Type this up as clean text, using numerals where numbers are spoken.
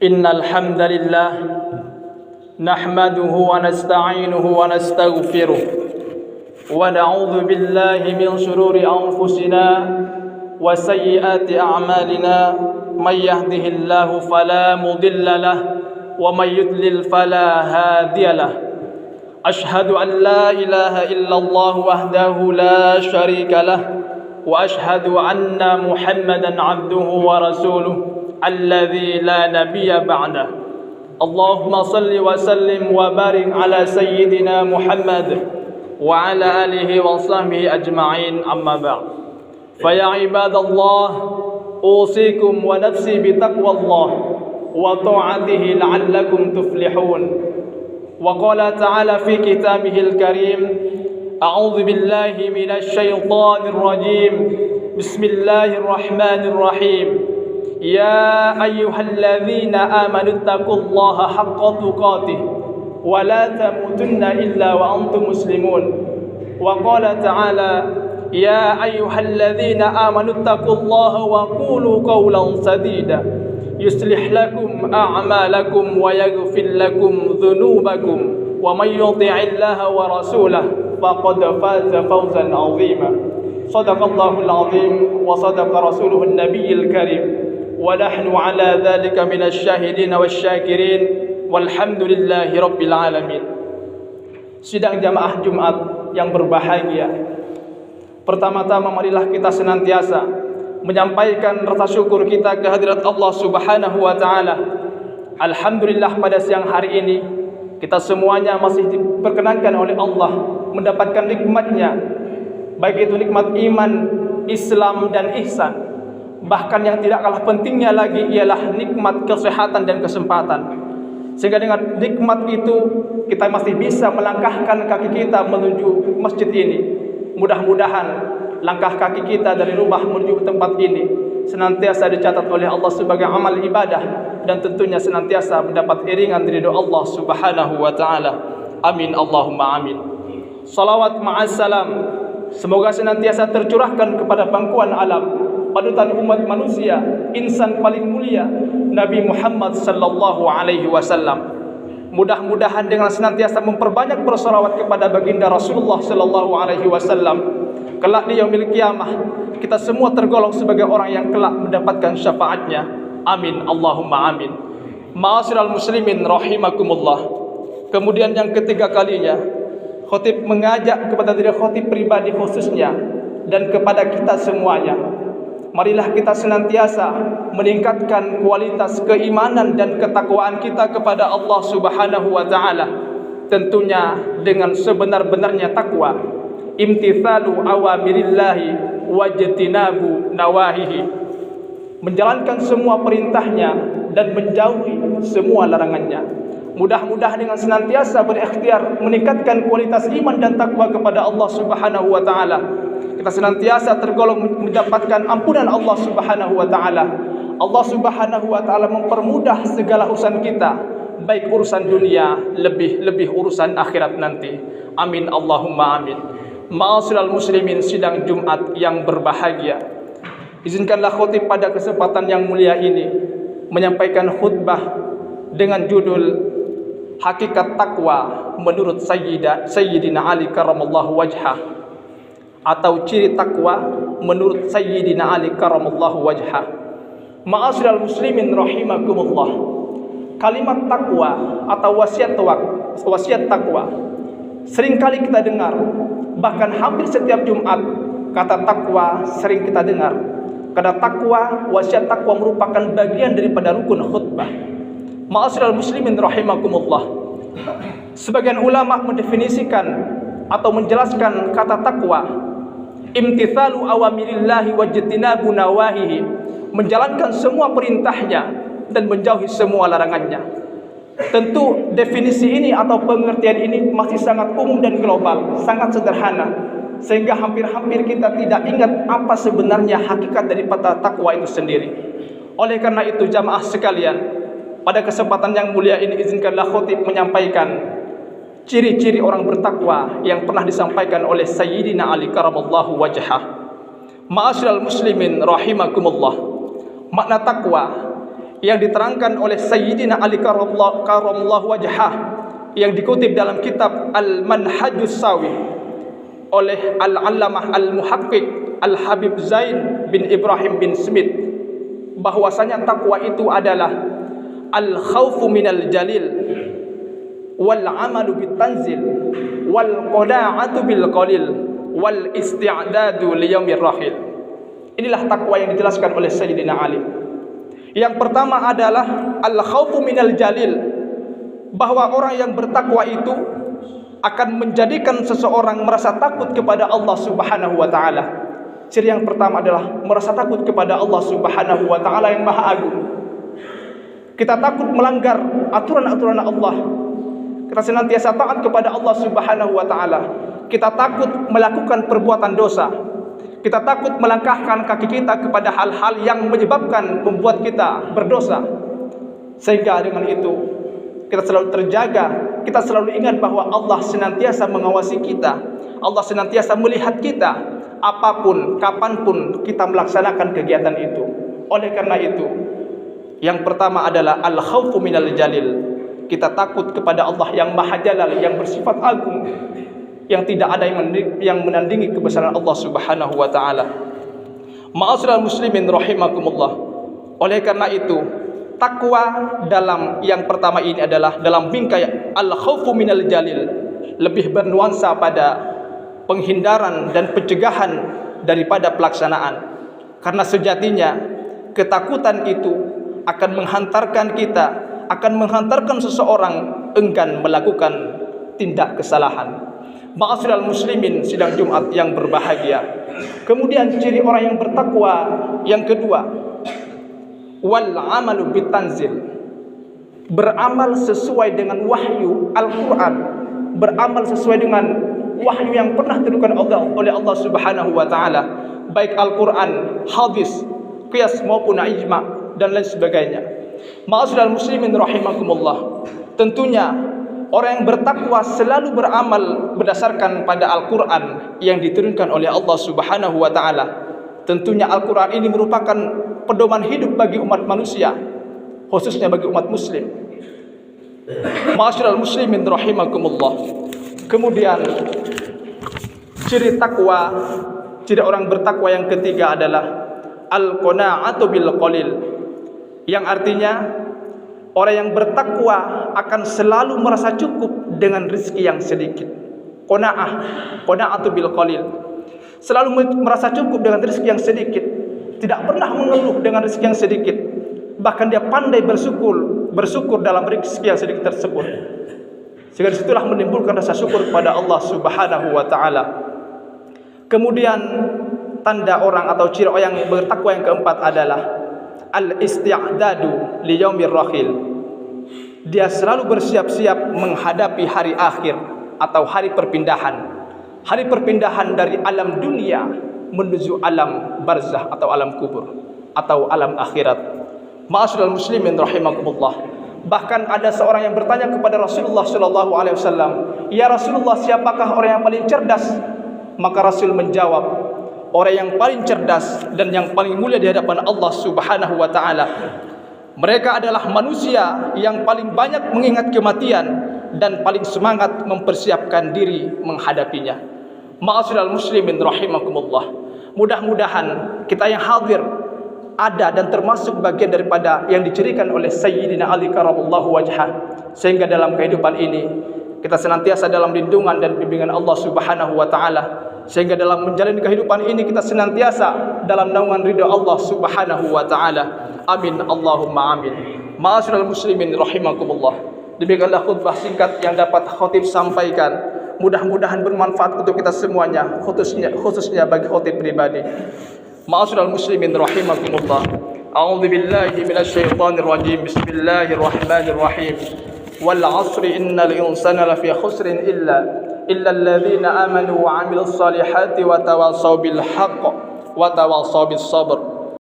إن الحمد لله نحمده ونستعينه ونستغفره ونعوذ بالله من شرور أنفسنا وسيئات أعمالنا من يهده الله فلا مضل له ومن يضلل فلا هادي له أشهد أن لا إله إلا الله وحده لا شريك له وأشهد أن محمدا عبده ورسوله الذي لا نبي بعده اللهم صل وسلم وبارك على سيدنا محمد وعلى آله وصحبه أجمعين أما بعد فيا عباد الله أوصيكم ونفسي بتقوى الله وطاعته لعلكم تفلحون وقال تعالى في كتابه الكريم أعوذ بالله من الشيطان الرجيم بسم الله الرحمن الرحيم يا أيها الذين آمنوا اتقوا الله حق تقاته ولا تموتن إلا وأنتم مسلمون وقال تعالى يا أيها الذين آمنوا اتقوا الله وقولوا قولا سديدا يصلح لكم أعمالكم ويغفر لكم ذنوبكم ومن يطع الله ورسوله فقد فاز فوزا عظيما صدق الله العظيم وصدق رسوله النبي الكريم ونحن على ذلك من الشاهدين والشاكرين والحمد لله رب العالمين. Sidang jamaah Jumat yang berbahagia, pertama-tama marilah kita senantiasa menyampaikan rasa syukur kita ke hadirat Allah Subhanahu wa taala. Alhamdulillah pada siang hari ini kita semuanya masih diperkenankan oleh Allah mendapatkan nikmatnya, baik itu nikmat iman, Islam dan ihsan. Bahkan yang tidak kalah pentingnya lagi ialah nikmat kesehatan dan kesempatan. Sehingga dengan nikmat itu kita masih bisa melangkahkan kaki kita menuju masjid ini. Mudah-mudahan langkah kaki kita dari rumah menuju tempat ini senantiasa dicatat oleh Allah sebagai amal ibadah dan tentunya senantiasa mendapat iringan ridho Allah Subhanahu wa taala. Amin Allahumma amin. Salawat ma'assalam semoga senantiasa tercurahkan kepada pangkuan alam, panutan umat manusia, insan paling mulia Nabi Muhammad sallallahu alaihi wasallam. Mudah-mudahan dengan senantiasa memperbanyak bersolawat kepada baginda Rasulullah sallallahu alaihi wasallam, kelak di yaumil qiyamah kita semua tergolong sebagai orang yang kelak mendapatkan syafaatnya. Amin Allahumma amin. Ma'asyiral muslimin rahimakumullah. Kemudian yang ketiga kalinya khatib mengajak kepada diri khatib pribadi khususnya dan kepada kita semuanya, marilah kita senantiasa meningkatkan kualitas keimanan dan ketakwaan kita kepada Allah Subhanahu wa taala. Tentunya dengan sebenar-benarnya takwa, imtithalu awamirillahi wajtinabu nawahihi, menjalankan semua perintahnya dan menjauhi semua larangannya. Mudah-mudahan dengan senantiasa berikhtiar meningkatkan kualitas iman dan takwa kepada Allah Subhanahu wa taala, kita senantiasa tergolong mendapatkan ampunan Allah Subhanahu wa taala. Allah Subhanahu wa taala mempermudah segala urusan kita, baik urusan dunia, lebih urusan akhirat nanti. Amin Allahumma amin. Ma'asyiral muslimin sidang Jumat yang berbahagia, izinkanlah khatib pada kesempatan yang mulia ini menyampaikan khutbah dengan judul Hakikat Takwa menurut Sayyidina Ali karamallahu wajhah, atau ciri takwa menurut Sayyidina Ali karamallahu wajhah. Ma'asyiral muslimin rahimakumullah. Kalimat takwa atau wasiat takwa seringkali kita dengar, bahkan hampir setiap Jumat kata takwa sering kita dengar. Kata takwa, wasiat takwa merupakan bagian daripada rukun khutbah. Ma'asyiral muslimin rahimakumullah. Sebagian ulama mendefinisikan atau menjelaskan kata takwa, imtithalu awamirillahi wajtinabu nawahihi, menjalankan semua perintahnya dan menjauhi semua larangannya. Tentu definisi ini atau pengertian ini masih sangat umum dan global, sangat sederhana, sehingga hampir-hampir kita tidak ingat apa sebenarnya hakikat daripada takwa itu sendiri. Oleh karena itu jamaah sekalian, pada kesempatan yang mulia ini izinkanlah khatib menyampaikan ciri-ciri orang bertakwa yang pernah disampaikan oleh Sayyidina Ali karamallahu wajhah. Ma'asyiral muslimin rahimakumullah. Makna takwa yang diterangkan oleh Sayyidina Ali karamallahu wajhah, yang dikutip dalam kitab Al-Manhajus Sawi oleh Al-Allamah Al-Muhaqqiq Al-Habib Zain bin Ibrahim bin Smith, bahwasanya takwa itu adalah al-khawfu minal jalil wal amalu bitanzil wal qada'atu bil qalil wal isti'dadu liyaumir rahil. Inilah takwa yang dijelaskan oleh Sayyidina Ali. Yang pertama adalah al-khawfu minal jalil, bahwa orang yang bertakwa itu akan menjadikan seseorang merasa takut kepada Allah Subhanahu wa taala. Ciri yang pertama adalah merasa takut kepada Allah Subhanahu wa taala yang Maha Agung. Kita takut melanggar aturan-aturan Allah. Kita senantiasa taat kepada Allah Subhanahu wa taala. Kita takut melakukan perbuatan dosa. Kita takut melangkahkan kaki kita kepada hal-hal yang menyebabkan membuat kita berdosa. Sehingga dengan itu kita selalu terjaga, kita selalu ingat bahwa Allah senantiasa mengawasi kita. Allah senantiasa melihat kita apapun, kapanpun kita melaksanakan kegiatan itu. Oleh karena itu, yang pertama adalah al-khawfu minal jalil. Kita takut kepada Allah yang Maha Jalal, yang bersifat agung, yang tidak ada yang menandingi kebesaran Allah Subhanahu wa taala. Ma'asyiral muslimin rahimakumullah. Oleh karena itu, takwa dalam yang pertama ini adalah dalam bingkai al-khawfu minal jalil, lebih bernuansa pada penghindaran dan pencegahan daripada pelaksanaan. Karena sejatinya ketakutan itu akan menghantarkan seseorang enggan melakukan tindak kesalahan. Ma'asyiral muslimin sidang Jumat yang berbahagia. Kemudian ciri orang yang bertakwa yang kedua, wal amalu bitanzil, beramal sesuai dengan wahyu Al-Quran, beramal sesuai dengan wahyu yang pernah diberikan oleh Allah Subhanahu wa taala, baik Al-Quran, hadis, qiyas maupun ijma dan lain sebagainya. Ma'asyiral muslimin rahimakumullah, tentunya orang yang bertakwa selalu beramal berdasarkan pada Al-Quran yang diturunkan oleh Allah Subhanahu wa taala. Tentunya Al-Quran ini merupakan pedoman hidup bagi umat manusia, khususnya bagi umat muslim. Ma'asyiral muslimin rahimakumullah. Kemudian ciri orang bertakwa yang ketiga adalah al-qana'atu bil qalil, yang artinya orang yang bertakwa akan selalu merasa cukup dengan rezeki yang sedikit. Qana'atu bil qalil, selalu merasa cukup dengan rezeki yang sedikit, tidak pernah mengeluh dengan rezeki yang sedikit. Bahkan dia pandai bersyukur dalam rezeki yang sedikit tersebut. Sehingga disitulah menimbulkan rasa syukur kepada Allah Subhanahu wa taala. Kemudian tanda orang atau ciri orang yang bertakwa yang keempat adalah al-isti'dadu li yaumir rahil. Dia selalu bersiap-siap menghadapi hari akhir atau hari perpindahan. Hari perpindahan dari alam dunia menuju alam barzah atau alam kubur atau alam akhirat. Ma'asyiral muslimin rahimakumullah. Bahkan ada seorang yang bertanya kepada Rasulullah sallallahu alaihi wasallam, "Ya Rasulullah, siapakah orang yang paling cerdas?" Maka Rasul menjawab, orang yang paling cerdas dan yang paling mulia di hadapan Allah Subhanahu wa taala, mereka adalah manusia yang paling banyak mengingat kematian dan paling semangat mempersiapkan diri menghadapinya. Ma'asyiral muslimin rahimakumullah. Mudah-mudahan kita yang hadir ada dan termasuk bagian daripada yang dicirikan oleh Sayyidina Ali karamallahu wajhah, sehingga dalam kehidupan ini kita senantiasa dalam lindungan dan bimbingan Allah Subhanahu wa taala, sehingga dalam menjalani kehidupan ini kita senantiasa dalam naungan ridha Allah Subhanahu wa taala. Amin Allahumma amin. Ma'asyiral muslimin rahimakumullah. Demikianlah khutbah singkat yang dapat khatib sampaikan. Mudah-mudahan bermanfaat untuk kita semuanya, khususnya bagi khatib pribadi. Ma'asyiral muslimin rahimakumullah. A'udzu billahi minasyaitonir rajim. Bismillahirrahmanirrahim. Wal 'asri innal insana lafi khusrin illa alladziina aamanu wa 'amilus salihati wa tawassaw bil haqq wa tawassaw bis sabr.